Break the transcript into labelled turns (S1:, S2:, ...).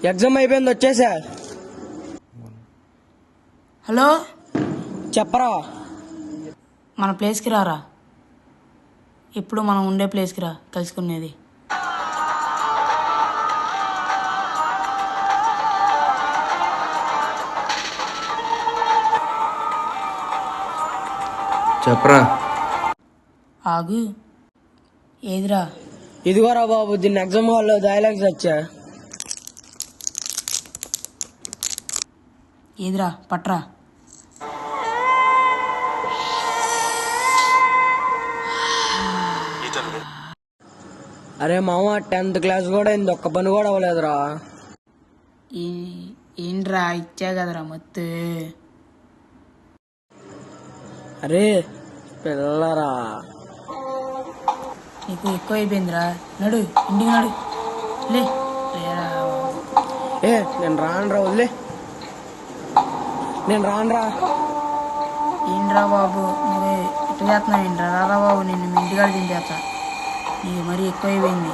S1: Exam అయిపోయింది, వచ్చేసా.
S2: Hello,
S1: చెప్పరా.
S2: మన ప్లేస్కి రారా. ఇప్పుడు మనం ఉండే ప్లేస్కి రా, కలుసుకునేది.
S3: చెప్పరా.
S2: ఆగు. ఏదిరా?
S1: ఇదిగోరా బాబు, దీన్ని ఎగ్జామ్ హాల్లో డైలాగ్స్ వచ్చా.
S2: ఏదిరా, పట్రా.
S1: అరే మామ, 10th క్లాస్ కూడా అయింది, ఒక్క పని కూడా అవ్వలేదురా.
S2: ఏంట్రా, ఇచ్చా కదరా మొత్తం.
S1: అరే పిల్లరా,
S2: నీకు ఎక్కువ అయిపోయిందిరా. నడు, ఇంటికి నడు. లేరా.
S1: నేను రానురా, వదిలే. నేను రానురా.
S2: ఏంట్రా బాబు, నువ్వు ఇటు చేస్తున్నావు ఏంట్రా? రారా బాబు, నేను మీ ఇంటికాడ దింపేస్తా. నీకు మరీ ఎక్కువ అయిపోయింది.